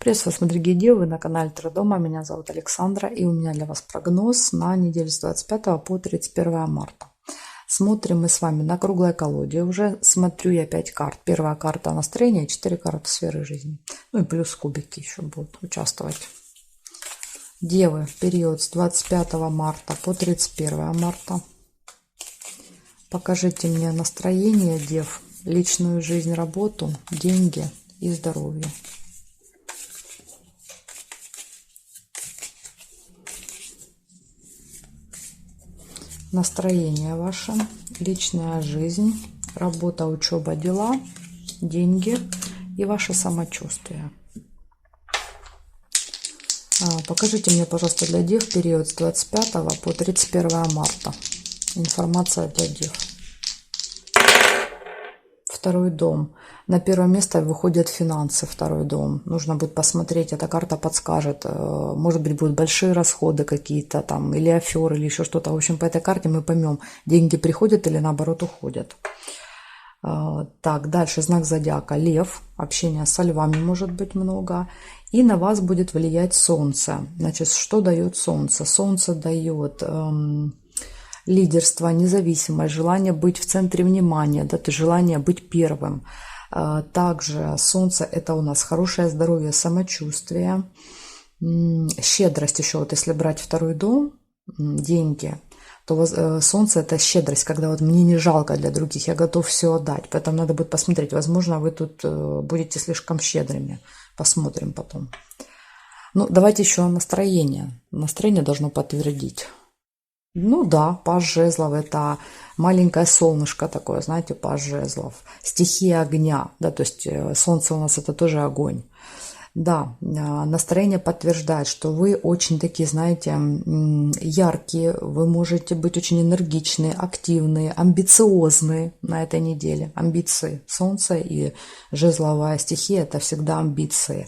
Приветствую вас, дорогие девы, вы на канале Таро Дома. Меня зовут Александра, и у меня для вас прогноз на неделю с 25 по 31 марта. Смотрим мы с вами на круглой колоде. Уже смотрю я 5 карт. Первая карта настроения, 4 карты сферы жизни. Ну и плюс кубики еще будут участвовать. Девы в период с 25 марта по 31 марта. Покажите мне настроение дев, личную жизнь, работу, деньги и здоровье. Настроение ваше, личная жизнь, работа, учеба, дела, деньги и ваше самочувствие. Покажите мне, пожалуйста, для дев период с 25 по 31 марта. Информация для дев. Второй дом. На первое место выходят финансы, второй дом. Нужно будет посмотреть, эта карта подскажет. Может быть, будут большие расходы какие-то там, или аферы, или еще что-то. В общем, по этой карте мы поймем, деньги приходят или наоборот уходят. Так, дальше знак зодиака Лев. Общение со львами может быть много. И на вас будет влиять Солнце. Значит, что дает Солнце? Солнце дает лидерство, независимость, желание быть в центре внимания, да, желание быть первым. Также Солнце — это у нас хорошее здоровье, самочувствие, щедрость еще. Вот если брать второй дом, деньги, то Солнце — это щедрость, когда вот мне не жалко для других, я готов все отдать. Поэтому надо будет посмотреть, возможно, вы тут будете слишком щедрыми. Посмотрим потом. Ну, давайте еще настроение. Настроение должно подтвердить. Ну да, паж жезлов — это маленькое солнышко такое, знаете, паж жезлов. Стихия огня, да, то есть солнце у нас это тоже огонь. Да, настроение подтверждает, что вы очень такие, знаете, яркие, вы можете быть очень энергичные, активные, амбициозные на этой неделе. Амбиции. Солнце и жезловая стихия — это всегда амбиции.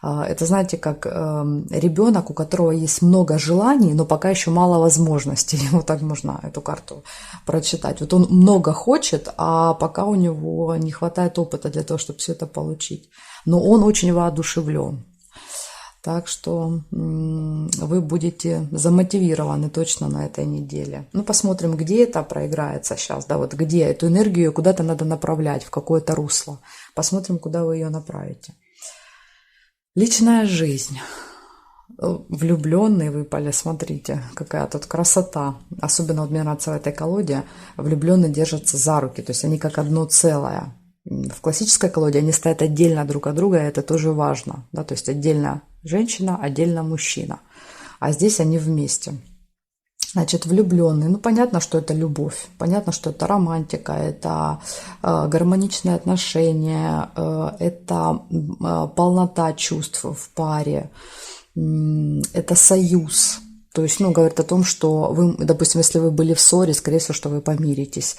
Это, знаете, как ребенок, у которого есть много желаний, но пока еще мало возможностей. Вот так можно эту карту прочитать. Вот он много хочет, а пока у него не хватает опыта для того, чтобы все это получить. Но он очень воодушевлен. Так что вы будете замотивированы точно на этой неделе. Ну, посмотрим, где это проиграется сейчас. Да, вот где эту энергию куда-то надо направлять, в какое-то русло. Посмотрим, куда вы ее направите. Личная жизнь. Влюбленные выпали, смотрите, какая тут красота. Особенно вот мне нравится в этой колоде, влюбленные держатся за руки, то есть они как одно целое. В классической колоде они стоят отдельно друг от друга, и это тоже важно. Да? То есть отдельно женщина, отдельно мужчина. А здесь они вместе. Значит, влюбленные. Ну, понятно, что это любовь. Понятно, что это романтика, это гармоничные отношения, это полнота чувств в паре, это союз. То есть, ну, говорит о том, что вы, допустим, если вы были в ссоре, скорее всего, что вы помиритесь.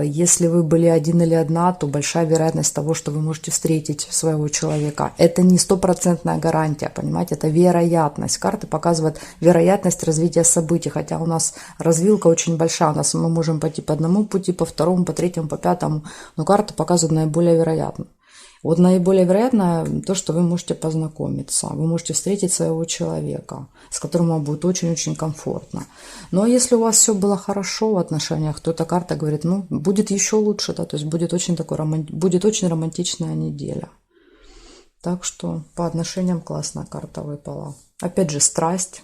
Если вы были один или одна, то большая вероятность того, что вы можете встретить своего человека. Это не стопроцентная гарантия, понимаете, это вероятность. Карты показывают вероятность развития событий, хотя у нас развилка очень большая. У нас мы можем пойти по одному пути, по второму, по третьему, по пятому, но карты показывают наиболее вероятно. Вот наиболее вероятно то, что вы можете познакомиться, вы можете встретить своего человека, с которым вам будет очень-очень комфортно. Ну а если у вас все было хорошо в отношениях, то эта карта говорит, ну, будет еще лучше, да, то есть будет очень романтичная неделя. Так что по отношениям классная карта выпала. Опять же, страсть,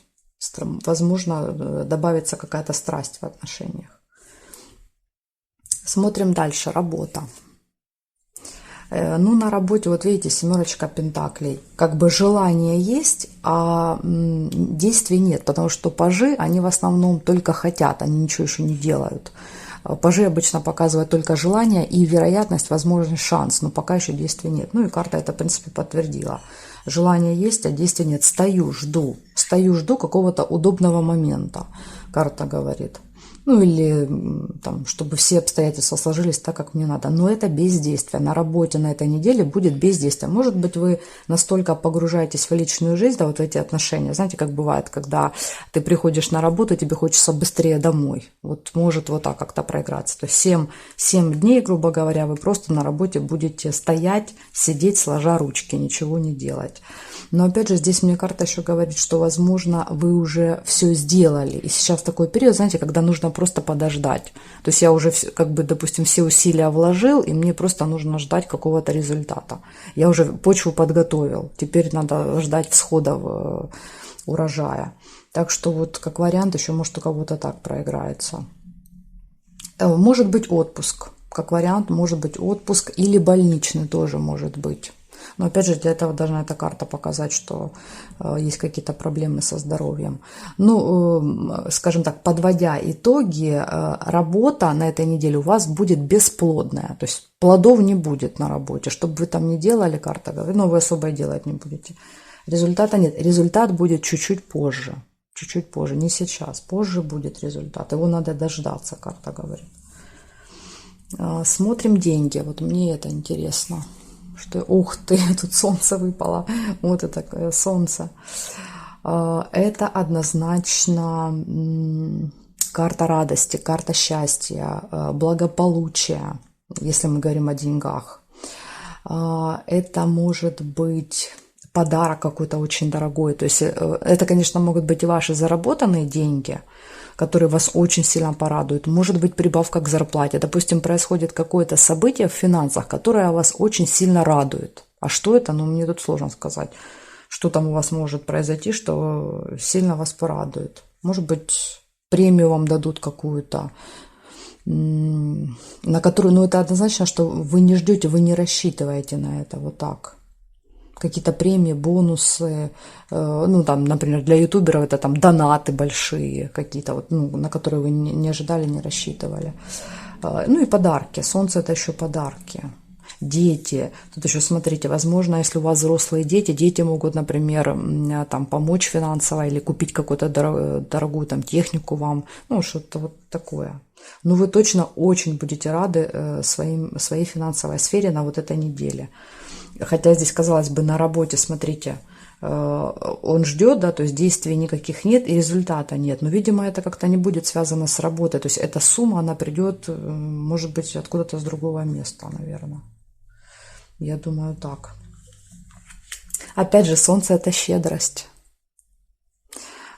возможно, добавится какая-то страсть в отношениях. Смотрим дальше, работа. Ну, на работе, вот видите, семерочка пентаклей. Как бы желание есть, а действий нет, потому что пажи, они в основном только хотят, они ничего еще не делают. Пажи обычно показывают только желание и вероятность, возможность, шанс, но пока еще действий нет. Ну и карта это, в принципе, подтвердила. Желание есть, а действий нет. Стою, жду какого-то удобного момента, карта говорит. Ну или там, чтобы все обстоятельства сложились так, как мне надо. Но это бездействие. На работе на этой неделе будет бездействие. Может быть, вы настолько погружаетесь в личную жизнь, да, вот в эти отношения. Знаете, как бывает, когда ты приходишь на работу, тебе хочется быстрее домой. Вот может вот так как-то проиграться. То есть 7 дней, грубо говоря, вы просто на работе будете стоять, сидеть, сложа ручки, ничего не делать. Но опять же, здесь мне карта еще говорит, что, возможно, вы уже все сделали. И сейчас такой период, знаете, когда нужно просто подождать. То есть я уже, как бы, допустим, все усилия вложил, и мне просто нужно ждать какого-то результата. Я уже почву подготовил. Теперь надо ждать всхода урожая. Так что вот как вариант еще может у кого-то так проиграется. Может быть отпуск. Как вариант может быть отпуск или больничный тоже может быть. Но опять же, для этого должна эта карта показать, что есть какие-то проблемы со здоровьем. Ну, скажем так, подводя итоги, работа на этой неделе у вас будет бесплодная. То есть плодов не будет на работе. Что бы вы там ни делали, карта говорит, но вы особо и делать не будете. Результата нет. Результат будет чуть-чуть позже. Чуть-чуть позже, не сейчас. Позже будет результат. Его надо дождаться, карта говорит. Смотрим деньги. Вот мне это интересно. Что, ух ты, тут солнце выпало. Вот это солнце. Это однозначно карта радости, карта счастья, благополучия, если мы говорим о деньгах. Это может быть подарок какой-то очень дорогой. То есть это, конечно, могут быть и ваши заработанные деньги, которые вас очень сильно порадуют. Может быть прибавка к зарплате. Допустим, происходит какое-то событие в финансах, которое вас очень сильно радует. А что это? Ну, мне тут сложно сказать. Что там у вас может произойти, что сильно вас порадует. Может быть, премию вам дадут какую-то, на которую, ну, это однозначно, что вы не ждете, вы не рассчитываете на это вот так. Какие-то премии, бонусы, ну, там, например, для ютуберов это там донаты большие какие-то, вот, ну, на которые вы не ожидали, не рассчитывали. Ну и подарки. Солнце – это еще подарки. Дети. Тут еще, смотрите, возможно, если у вас взрослые дети могут, например, там, помочь финансово или купить какую-то дорогую там, технику вам, ну, что-то вот такое. Но вы точно очень будете рады своей финансовой сфере на вот этой неделе. Хотя здесь, казалось бы, на работе, смотрите, он ждет, да, то есть действий никаких нет и результата нет. Но, видимо, это как-то не будет связано с работой. То есть эта сумма, она придет, может быть, откуда-то с другого места, наверное. Я думаю, так. Опять же, солнце – это щедрость.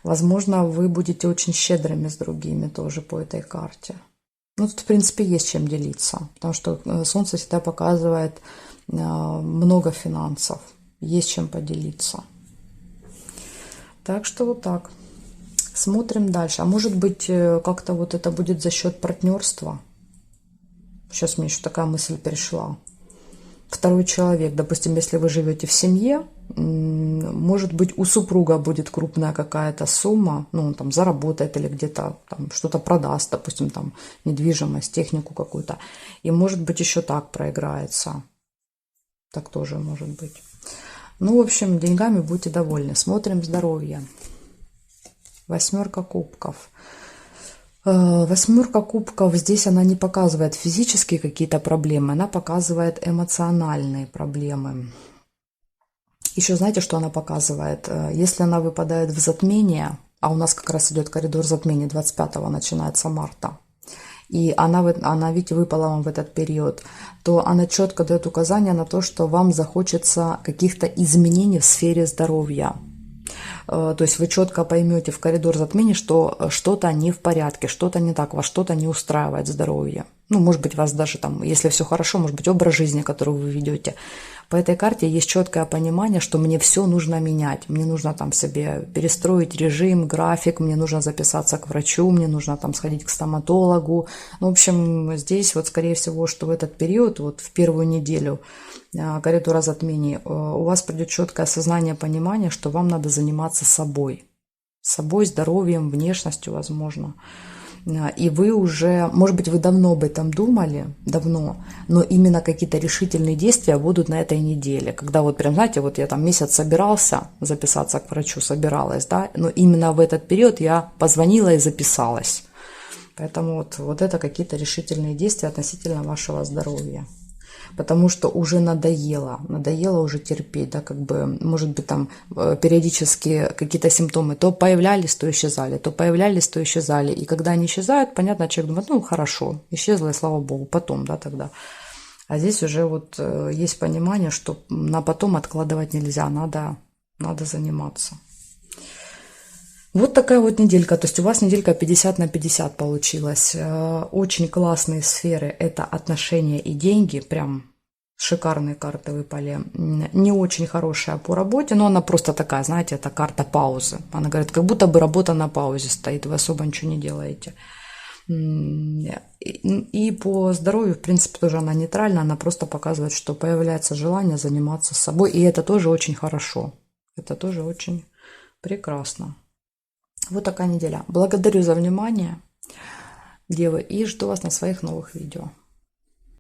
Возможно, вы будете очень щедрыми с другими тоже по этой карте. Ну, тут, в принципе, есть чем делиться. Потому что солнце всегда показывает много финансов, есть чем поделиться. Так что вот так. Смотрим дальше. А может быть, как-то вот это будет за счет партнерства? Сейчас мне еще такая мысль пришла. Второй человек, допустим, если вы живете в семье, может быть, у супруга будет крупная какая-то сумма, ну, он там заработает или где-то там что-то продаст, допустим, там недвижимость, технику какую-то, и может быть еще так проиграется. Так тоже может быть. Ну, в общем, деньгами будьте довольны. Смотрим здоровье. 8 кубков. 8 кубков, здесь она не показывает физические какие-то проблемы, она показывает эмоциональные проблемы. Еще знаете, что она показывает? Если она выпадает в затмение, а у нас как раз идет коридор затмений, 25-го начинается марта, и она ведь выпала вам в этот период, то она четко дает указание на то, что вам захочется каких-то изменений в сфере здоровья. То есть вы четко поймете в коридор затмений, что что-то не в порядке, что-то не так, вас что-то не устраивает здоровье. Ну, может быть, вас даже там, если все хорошо, может быть, образ жизни, который вы ведете. По этой карте есть четкое понимание, что мне все нужно менять. Мне нужно там себе перестроить режим, график, мне нужно записаться к врачу, мне нужно там сходить к стоматологу. Ну, в общем, здесь вот, скорее всего, что в этот период, вот в первую неделю коридора затмений, у вас придет четкое осознание, понимание, что вам надо заниматься собой. Собой, здоровьем, внешностью, возможно. И вы уже, может быть, вы давно об этом думали, давно, но именно какие-то решительные действия будут на этой неделе. Когда вот прям, знаете, вот я там месяц собирался записаться к врачу, собиралась, да, но именно в этот период я позвонила и записалась. Поэтому вот это какие-то решительные действия относительно вашего здоровья. Потому что уже надоело уже терпеть, да, как бы, может быть, там периодически какие-то симптомы то появлялись, то исчезали, то появлялись, то исчезали. И когда они исчезают, понятно, человек думает, ну, хорошо, исчезло, и слава богу, потом, да, тогда. А здесь уже вот есть понимание, что на потом откладывать нельзя, надо заниматься. Вот такая вот неделька, то есть у вас неделька 50 на 50 получилась. Очень классные сферы – это отношения и деньги, прям шикарные карты выпали. Не очень хорошая по работе, но она просто такая, знаете, это карта паузы. Она говорит, как будто бы работа на паузе стоит, вы особо ничего не делаете. И по здоровью, в принципе, тоже она нейтральна, она просто показывает, что появляется желание заниматься собой, и это тоже очень хорошо, это тоже очень прекрасно. Вот такая неделя. Благодарю за внимание, девы, и жду вас на своих новых видео.